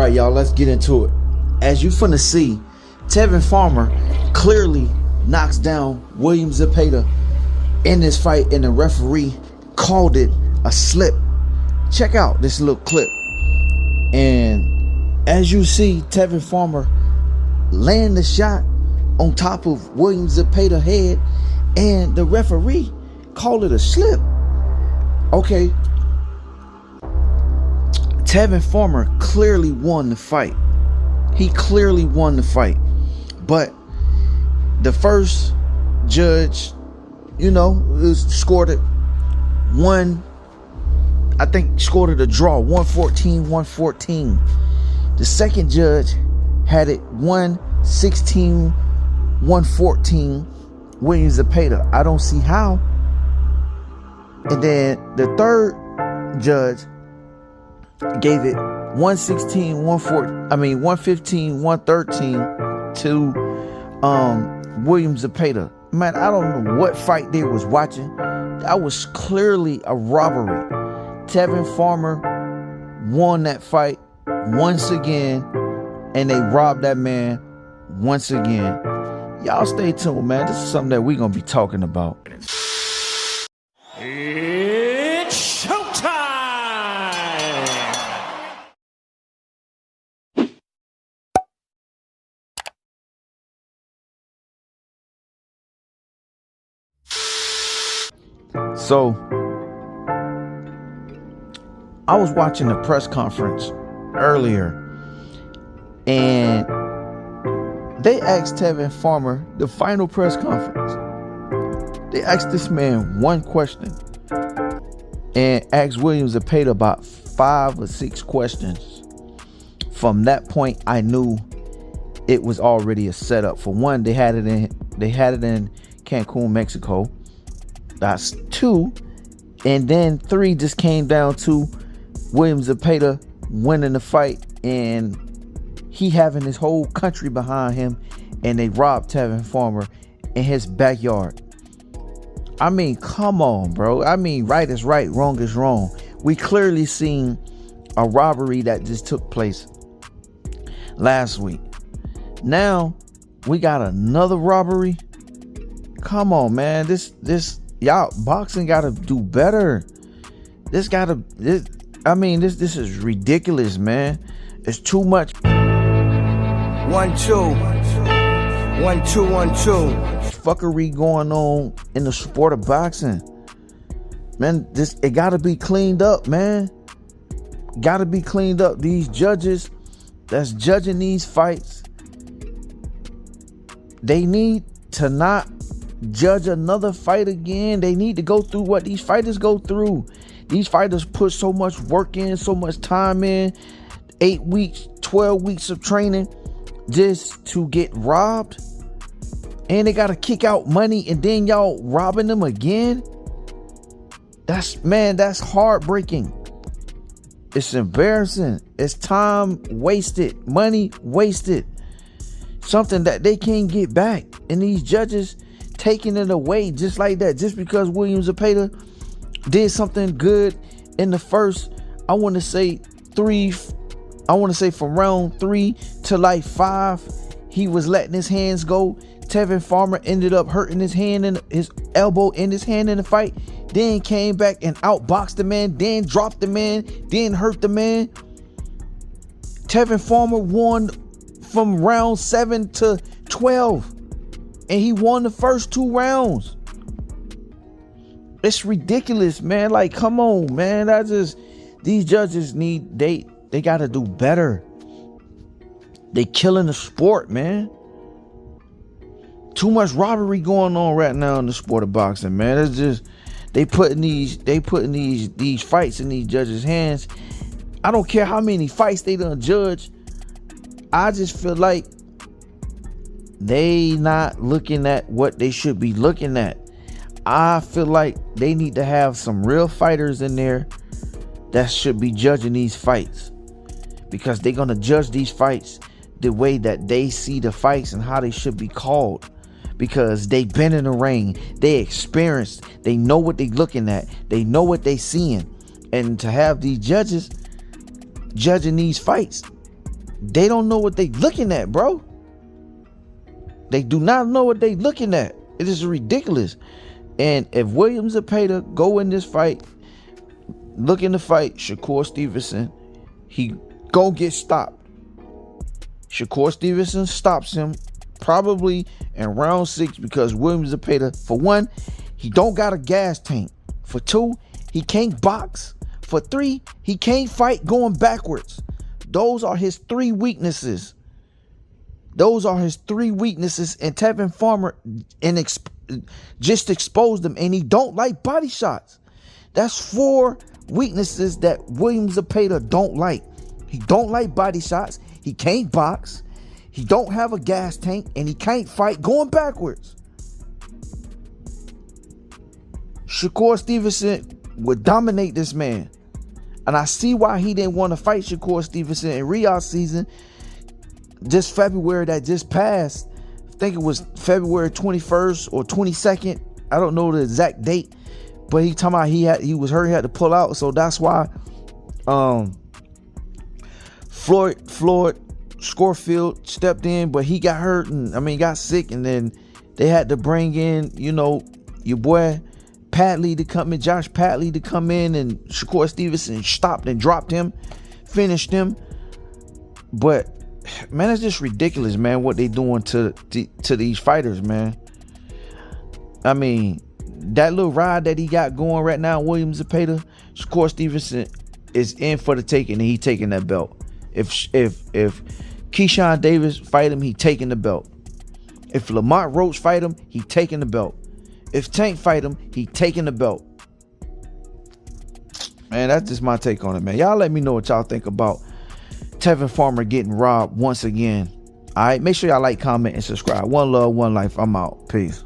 right, y'all, let's get into it. As you finna see, Tevin Farmer clearly knocks down Williams of Peter in this fight, and the referee called it a slip. Check out this little clip. And as you see, Tevin Farmer land the shot on top of Williams of Peter's head, and the referee called it a slip. Okay, Tevin Farmer clearly won the fight. He clearly won the fight. But the first judge, scored it scored it a draw, 114-114. The second judge had it 116-114 Williams of Peter. I don't see how. And then the third judge gave it 115-113 to Williams of Peter. Man, I don't know what fight they was watching. That was clearly a robbery. Tevin Farmer won that fight once again, and they robbed that man once again. Y'all stay tuned, man. This is something that we're gonna be talking about. It's showtime! So, I was watching the press conference earlier, and they asked Tevin Farmer, the final press conference, they asked this man one question and asked Williams of Peter about 5 or 6 questions. From that point, I knew it was already a setup. For one, they had it in Cancun, Mexico. That's 2. And then 3 just came down to Williams of Peter winning the fight, and he having his whole country behind him, and they robbed Tevin Farmer in his backyard. I mean, come on, bro. I mean, right is right, wrong is wrong. We clearly seen a robbery that just took place last week. Now we got another robbery. Come on, man. This y'all, boxing gotta do better. This is ridiculous, man. It's too much. 1-2. 1-2-1-2. Fuckery going on in the sport of boxing. Man, it gotta be cleaned up, man. Gotta be cleaned up. These judges that's judging these fights, they need to not judge another fight again. They need to go through what these fighters go through. These fighters put so much work in, so much time in, 8 weeks, 12 weeks of training just to get robbed. And they got to kick out money, and then y'all robbing them again. That's heartbreaking. It's embarrassing. It's time wasted, money wasted. Something that they can't get back. And these judges taking it away just like that, just because Williams of Peter did something good in the first, I want to say from round 3 to like 5, he was letting his hands go. Tevin Farmer ended up hurting his hand and his elbow in his hand in the fight, then came back and outboxed the man, then dropped the man, then hurt the man. Tevin Farmer won from round 7 to 12, and he won the first 2 rounds. It's ridiculous, man. Like, come on, man. These judges they gotta do better. They killing the sport, man. Too much robbery going on right now in the sport of boxing, man. It's just they putting these fights in these judges' hands. I don't care how many fights they done judge. I just feel like they not looking at what they should be looking at. I feel like they need to have some real fighters in there that should be judging these fights, because they're going to judge these fights the way that they see the fights and how they should be called, because they've been in the ring, they experienced, they know what they're looking at, they know what they're seeing. And to have these judges judging these fights, They don't know what they looking at, bro. They do not know what they looking at. It is ridiculous. And if Williams of Peter go in this fight, looking to fight Shakur Stevenson, he gonna get stopped. Shakur Stevenson stops him probably in round 6 because Williams of Peter, for one, he don't got a gas tank. For 2, he can't box. For 3, he can't fight going backwards. Those are his 3 weaknesses. Those are his 3 weaknesses, and Tevin Farmer just exposed them, and he don't like body shots. That's 4 weaknesses that Williams of Peter don't like. He don't like body shots. He can't box. He don't have a gas tank, and he can't fight going backwards. Shakur Stevenson would dominate this man. And I see why he didn't want to fight Shakur Stevenson in Riyadh season. This February that just passed, I think it was February 21st or 22nd. I don't know the exact date, but he talking about he was hurt, he had to pull out. So that's why Floyd Schofield stepped in, but he got hurt and he got sick, and then they had to bring in, your boy Padley to come in, Josh Padley to come in, and Shakur Stevenson stopped and dropped him, finished him. But man, it's just ridiculous, man, what they doing to these fighters, man. I mean, that little ride that he got going right now, Williams of Peter, Shakur Stevenson is in for the taking, and he taking that belt. If Keyshawn Davis fight him, he taking the belt. If Lamont Roach fight him, he taking the belt. If Tank fight him, he taking the belt. Man, that's just my take on it, man. Y'all let me know what y'all think about Tevin Farmer getting robbed once again. All right, make sure y'all like, comment, and subscribe. One love, one life. I'm out. Peace.